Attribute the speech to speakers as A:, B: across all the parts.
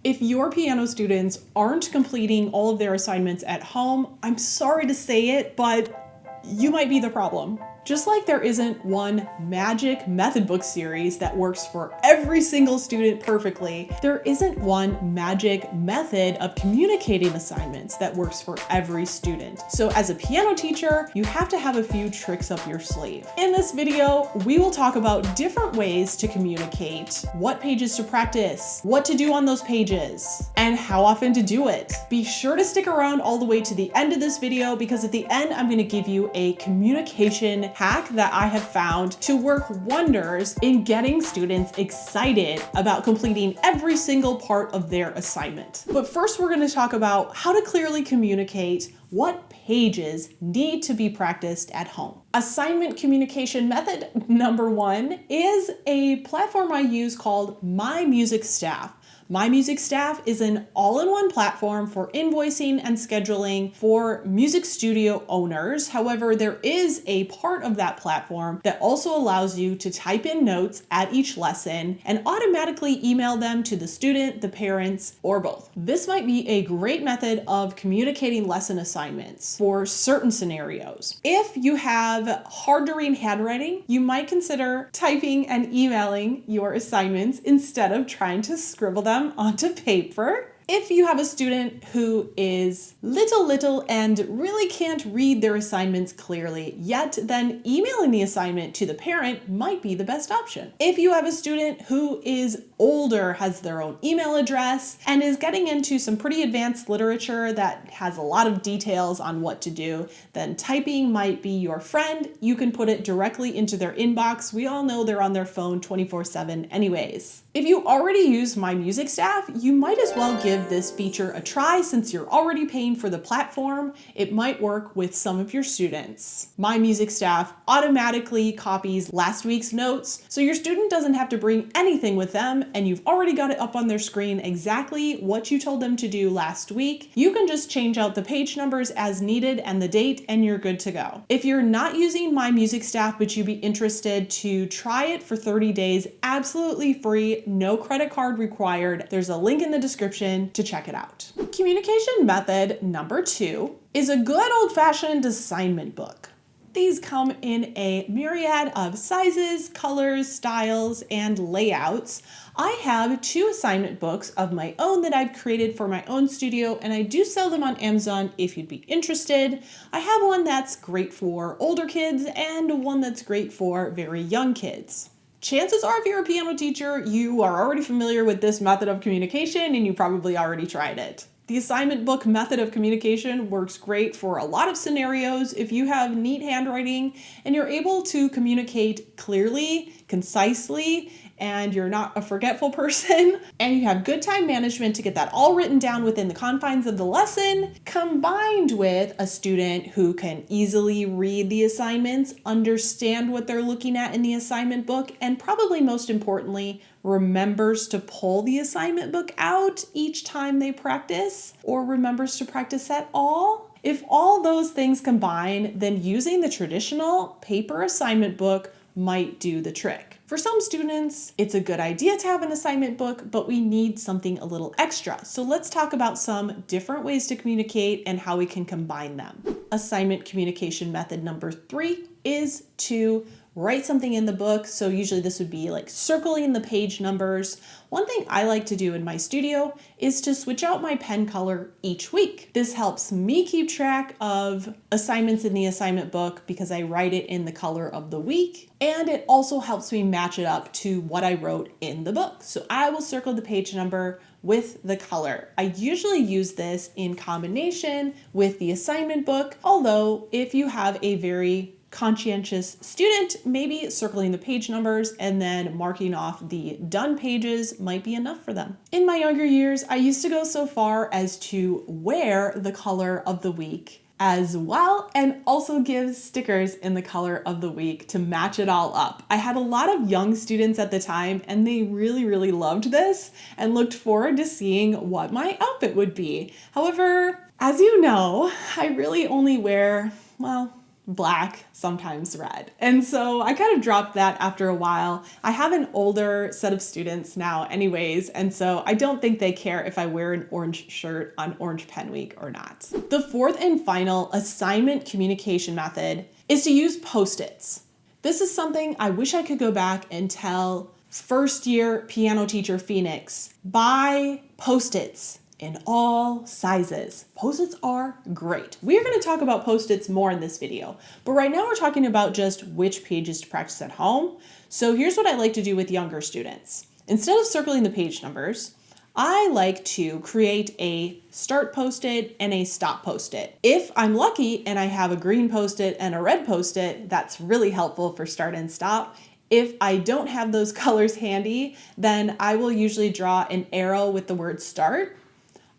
A: If your piano students aren't completing all of their assignments at home, I'm sorry to say it, but you might be the problem. Just like there isn't one magic method book series that works for every single student perfectly, there isn't one magic method of communicating assignments that works for every student. So as a piano teacher, you have to have a few tricks up your sleeve. In this video, we will talk about different ways to communicate, what pages to practice, what to do on those pages, and how often to do it. Be sure to stick around all the way to the end of this video because at the end, I'm going to give you a communication hack that I have found to work wonders in getting students excited about completing every single part of their assignment. But first, we're going to talk about how to clearly communicate what pages need to be practiced at home. Assignment communication method number 1 is a platform I use called My Music Staff. My Music Staff is an all-in-one platform for invoicing and scheduling for music studio owners. However, there is a part of that platform that also allows you to type in notes at each lesson and automatically email them to the student, the parents, or both. This might be a great method of communicating lesson assignments for certain scenarios. If you have hard-to-read handwriting, you might consider typing and emailing your assignments instead of trying to scribble them onto paper. If you have a student who is little and really can't read their assignments clearly yet, then emailing the assignment to the parent might be the best option. If you have a student who is older, has their own email address, and is getting into some pretty advanced literature that has a lot of details on what to do, then typing might be your friend. You can put it directly into their inbox. We all know they're on their phone 24/7 anyways. If you already use My Music Staff, you might as well give this feature a try since you're already paying for the platform. It might work with some of your students. My Music Staff automatically copies last week's notes, so your student doesn't have to bring anything with them, and you've already got it up on their screen exactly what you told them to do last week. You can just change out the page numbers as needed and the date, and you're good to go. If you're not using My Music Staff, but you'd be interested to try it for 30 days, absolutely free, no credit card required, there's a link in the description to check it out. Communication method number 2 is a good old-fashioned assignment book. These come in a myriad of sizes, colors, styles, and layouts. I have 2 assignment books of my own that I've created for my own studio, and I do sell them on Amazon if you'd be interested. I have one that's great for older kids and one that's great for very young kids. Chances are, if you're a piano teacher, you are already familiar with this method of communication and you probably already tried it. The assignment book method of communication works great for a lot of scenarios if you have neat handwriting and you're able to communicate clearly, concisely, and you're not a forgetful person, and you have good time management to get that all written down within the confines of the lesson, combined with a student who can easily read the assignments, understand what they're looking at in the assignment book, and probably most importantly, remembers to pull the assignment book out each time they practice, or remembers to practice at all. If all those things combine, then using the traditional paper assignment book might do the trick. For some students, it's a good idea to have an assignment book, but we need something a little extra. So let's talk about some different ways to communicate and how we can combine them. Assignment communication method number 3 is to write something in the book. So usually this would be like circling the page numbers. One thing I like to do in my studio is to switch out my pen color each week. This helps me keep track of assignments in the assignment book because I write it in the color of the week, and it also helps me match it up to what I wrote in the book. So I will circle the page number with the color. I usually use this in combination with the assignment book, although if you have a very conscientious student, maybe circling the page numbers and then marking off the done pages might be enough for them. In my younger years, I used to go so far as to wear the color of the week as well, and also give stickers in the color of the week to match it all up. I had a lot of young students at the time, and they really loved this and looked forward to seeing what my outfit would be. However, as you know, I really only wear, well, black, sometimes red. And so I kind of dropped that after a while. I have an older set of students now anyways, and so I don't think they care if I wear an orange shirt on Orange Pen Week or not. The fourth and final assignment communication method is to use Post-its. This is something I wish I could go back and tell first year piano teacher Phoenix, buy Post-its in all sizes. Post-its are great. We're going to talk about Post-its more in this video, but right now we're talking about just which pages to practice at home. So here's what I like to do with younger students. Instead of circling the page numbers, I like to create a start Post-it and a stop Post-it. If I'm lucky and I have a green Post-it and a red Post-it, that's really helpful for start and stop. If I don't have those colors handy, then I will usually draw an arrow with the word start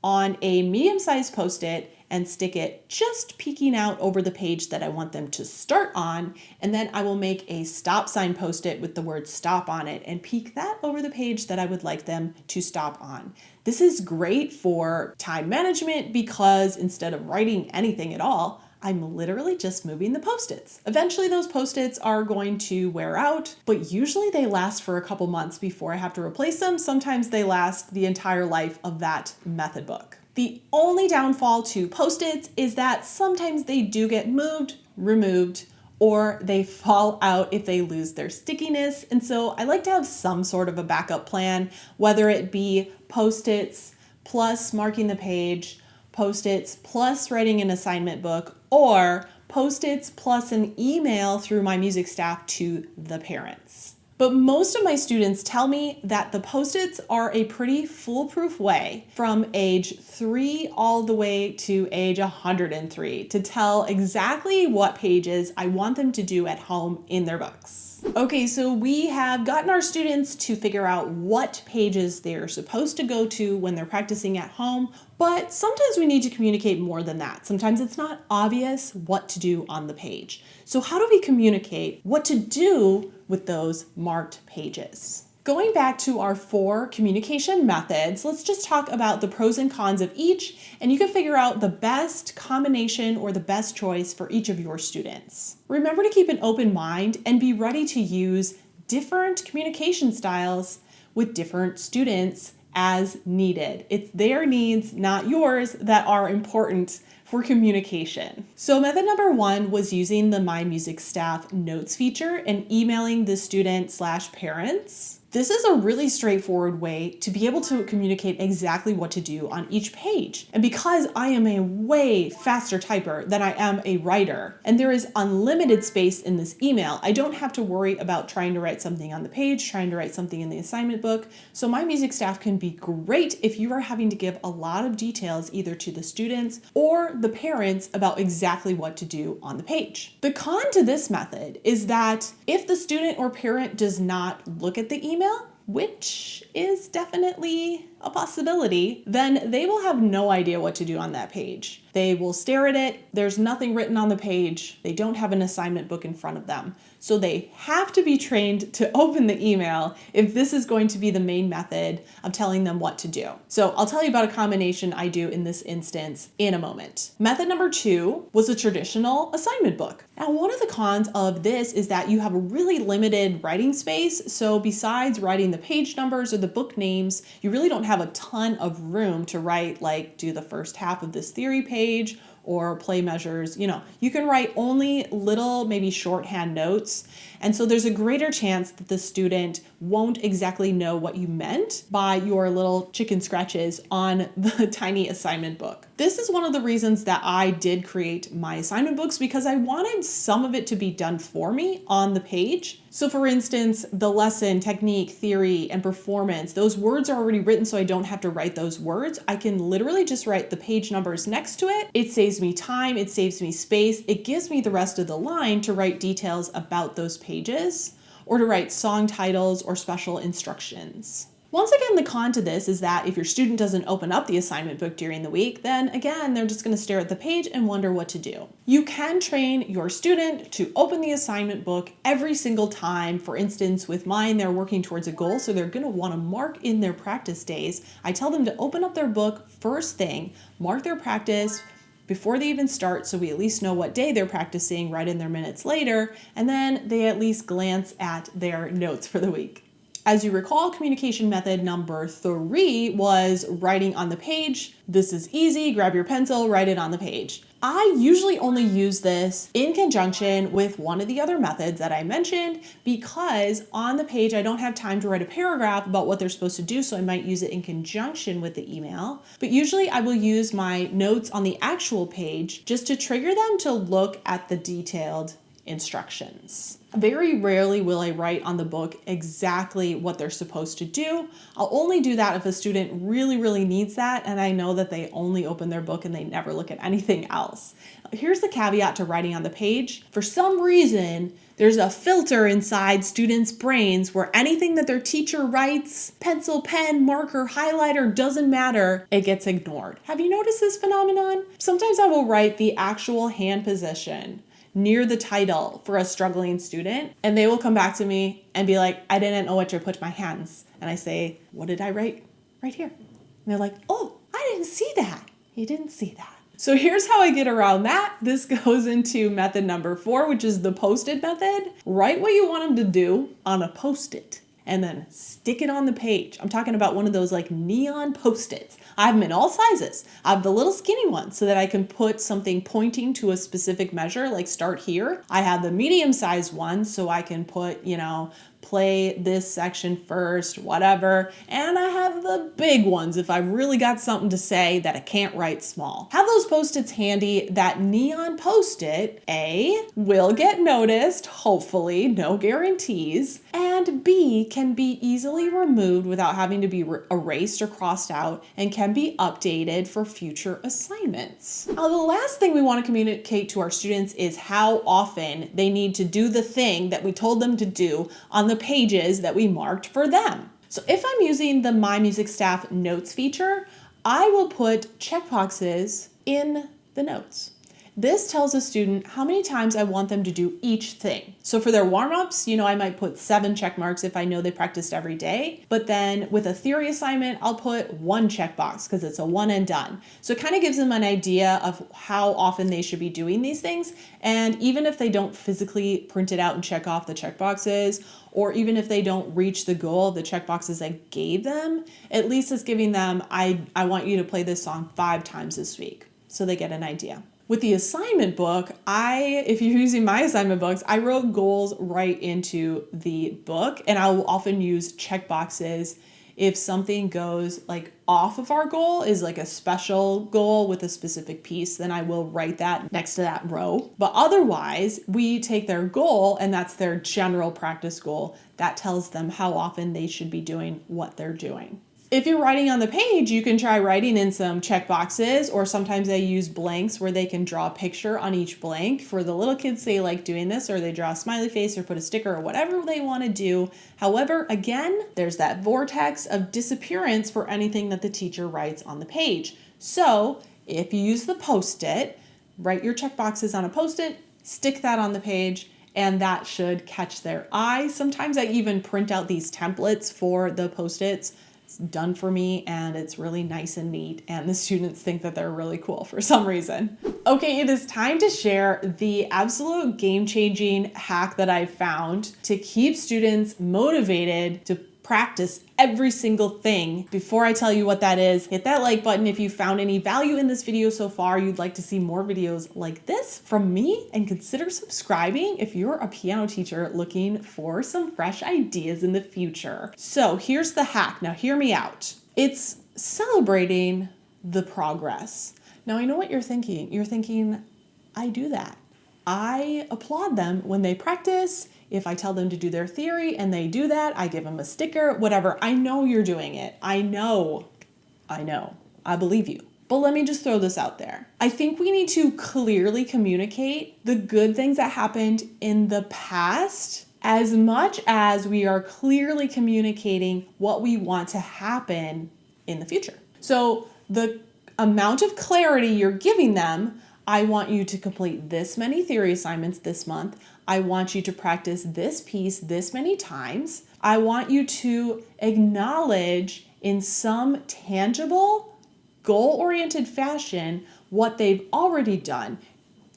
A: on a medium-sized Post-it and stick it just peeking out over the page that I want them to start on. And then I will make a stop sign Post-it with the word stop on it and peek that over the page that I would like them to stop on. This is great for time management because instead of writing anything at all, I'm literally just moving the Post-its. Eventually those Post-its are going to wear out, but usually they last for a couple months before I have to replace them. Sometimes they last the entire life of that method book. The only downfall to Post-its is that sometimes they do get moved, removed, or they fall out if they lose their stickiness. And so I like to have some sort of a backup plan, whether it be Post-its plus marking the page, Post-its plus writing an assignment book, or Post-its plus an email through my music staff to the parents. But most of my students tell me that the Post-its are a pretty foolproof way from age 3 all the way to age 103 to tell exactly what pages I want them to do at home in their books. Okay, so we have gotten our students to figure out what pages they're supposed to go to when they're practicing at home, but sometimes we need to communicate more than that. Sometimes it's not obvious what to do on the page. So how do we communicate what to do with those marked pages? Going back to our 4 communication methods, let's just talk about the pros and cons of each, and you can figure out the best combination or the best choice for each of your students. Remember to keep an open mind and be ready to use different communication styles with different students as needed. It's their needs, not yours, that are important for communication. So method number 1 was using the My Music Staff notes feature and emailing the student/parents. This is a really straightforward way to be able to communicate exactly what to do on each page. And because I am a way faster typer than I am a writer, and there is unlimited space in this email, I don't have to worry about trying to write something on the page, trying to write something in the assignment book. So My Music Staff can be great if you are having to give a lot of details either to the students or the parents about exactly what to do on the page. The con to this method is that if the student or parent does not look at the email, which is definitely a possibility, then they will have no idea what to do on that page. They will stare at it. There's nothing written on the page. They don't have an assignment book in front of them. So they have to be trained to open the email if this is going to be the main method of telling them what to do. So I'll tell you about a combination I do in this instance in a moment. Method number 2 was a traditional assignment book. Now, one of the cons of this is that you have a really limited writing space. So besides writing the page numbers or the book names, you really don't have a ton of room to write, like do the first half of this theory page or play measures. You can write only little, maybe shorthand notes. And so there's a greater chance that the student won't exactly know what you meant by your little chicken scratches on the tiny assignment book. This is one of the reasons that I did create my assignment books, because I wanted some of it to be done for me on the page. So for instance, the lesson, technique, theory, and performance, those words are already written, so I don't have to write those words. I can literally just write the page numbers next to it. It saves me time, it saves me space. It gives me the rest of the line to write details about those pages or to write song titles or special instructions. Once again, the con to this is that if your student doesn't open up the assignment book during the week, then again, they're just going to stare at the page and wonder what to do. You can train your student to open the assignment book every single time. For instance, with mine, they're working towards a goal, so they're going to want to mark in their practice days. I tell them to open up their book first thing, mark their practice, before they even start, so we at least know what day they're practicing, write in their minutes later, and then they at least glance at their notes for the week. As you recall, communication method number 3 was writing on the page. This is easy, grab your pencil, write it on the page. I usually only use this in conjunction with one of the other methods that I mentioned because on the page I don't have time to write a paragraph about what they're supposed to do, so I might use it in conjunction with the email. But usually I will use my notes on the actual page just to trigger them to look at the detailed instructions. Very rarely will I write on the book exactly what they're supposed to do. I'll only do that if a student really needs that and I know that they only open their book and they never look at anything else. Here's the caveat to writing on the page. For some reason, there's a filter inside students' brains where anything that their teacher writes, pencil, pen, marker, highlighter, doesn't matter, it gets ignored. Have you noticed this phenomenon? Sometimes I will write the actual hand position near the title for a struggling student, and they will come back to me and be like, I didn't know what to put my hands. And I say, what did I write? Right here. And they're like, oh, I didn't see that. You didn't see that. So here's how I get around that. This goes into method number 4, which is the Post-it method. Write what you want them to do on a Post-it and then stick it on the page. I'm talking about one of those like neon Post-its. I have them in all sizes. I have the little skinny ones so that I can put something pointing to a specific measure, like start here. I have the medium sized ones so I can put, play this section first, whatever. And I have the big ones if I've really got something to say that I can't write small. Have those Post-its handy. That neon Post-it, A, will get noticed, hopefully, no guarantees, and B, can be easily removed without having to be erased or crossed out and can be updated for future assignments. Now, the last thing we want to communicate to our students is how often they need to do the thing that we told them to do on the pages that we marked for them. So if I'm using the My Music Staff Notes feature, I will put checkboxes in the notes. This tells a student how many times I want them to do each thing. So for their warm-ups, I might put 7 check marks if I know they practiced every day. But then with a theory assignment, I'll put 1 checkbox because it's a one and done. So it kind of gives them an idea of how often they should be doing these things. And even if they don't physically print it out and check off the checkboxes, or even if they don't reach the goal of the checkboxes I gave them, at least it's giving them, I want you to play this song 5 times this week. So they get an idea. With the assignment book, if you're using my assignment books, I wrote goals right into the book, and I will often use checkboxes if something goes like off of our goal, is like a special goal with a specific piece, then I will write that next to that row. But otherwise, we take their goal, and that's their general practice goal. That tells them how often they should be doing what they're doing. If you're writing on the page, you can try writing in some check boxes, or sometimes I use blanks where they can draw a picture on each blank. For the little kids, they like doing this, or they draw a smiley face or put a sticker or whatever they want to do. However, again, there's that vortex of disappearance for anything that the teacher writes on the page. So if you use the Post-it, write your check boxes on a Post-it, stick that on the page, and that should catch their eye. Sometimes I even print out these templates for the Post-its. It's done for me, and it's really nice and neat, and the students think that they're really cool for some reason. Okay, it is time to share the absolute game-changing hack that I found to keep students motivated to practice every single thing. Before I tell you what that is, hit that like button if you found any value in this video so far. You'd like to see more videos like this from me, and consider subscribing if you're a piano teacher looking for some fresh ideas in the future. So here's the hack. Now hear me out. It's celebrating the progress. Now I know what you're thinking. You're thinking, I do that. I applaud them when they practice. If I tell them to do their theory and they do that, I give them a sticker, whatever. I know you're doing it. I know. I believe you. But let me just throw this out there. I think we need to clearly communicate the good things that happened in the past as much as we are clearly communicating what we want to happen in the future. So the amount of clarity you're giving them, I want you to complete this many theory assignments this month. I want you to practice this piece this many times. I want you to acknowledge in some tangible goal-oriented fashion what they've already done.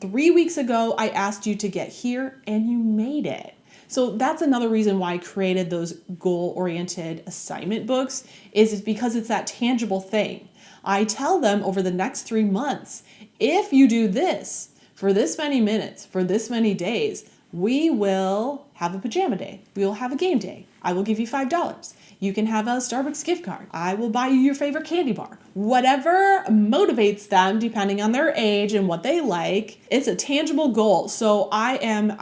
A: 3 weeks ago, I asked you to get here and you made it. So that's another reason why I created those goal-oriented assignment books is because it's that tangible thing. I tell them over the next 3 months, if you do this for this many minutes, for this many days, we will have a pajama day. We will have a game day. I will give you $5. You can have a Starbucks gift card. I will buy you your favorite candy bar. Whatever motivates them, depending on their age and what they like, it's a tangible goal. So I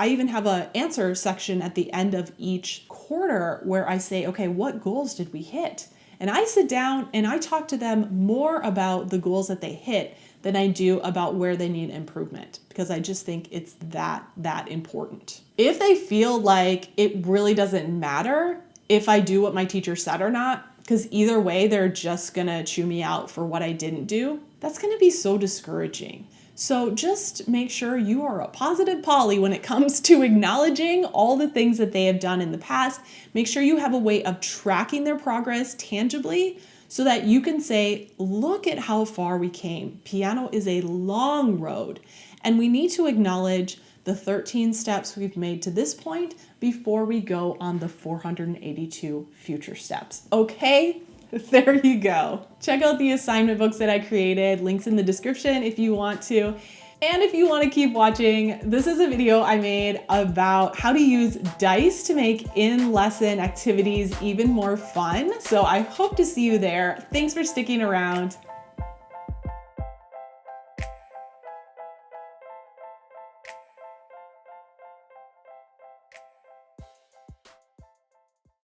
A: even have an answer section at the end of each quarter where I say, okay, what goals did we hit? And I sit down and I talk to them more about the goals that they hit than I do about where they need improvement, because I just think it's that important. If they feel like it really doesn't matter if I do what my teacher said or not, because either way, they're just gonna chew me out for what I didn't do, that's gonna be so discouraging. So just make sure you are a positive Polly when it comes to acknowledging all the things that they have done in the past. Make sure you have a way of tracking their progress tangibly so that you can say, look at how far we came. Piano is a long road, and we need to acknowledge the 13 steps we've made to this point before we go on the 482 future steps. Okay? There you go. Check out the assignment books that I created. Links in the description if you want to. And if you want to keep watching, this is a video I made about how to use dice to make in-lesson activities even more fun. So I hope to see you there. Thanks for sticking around.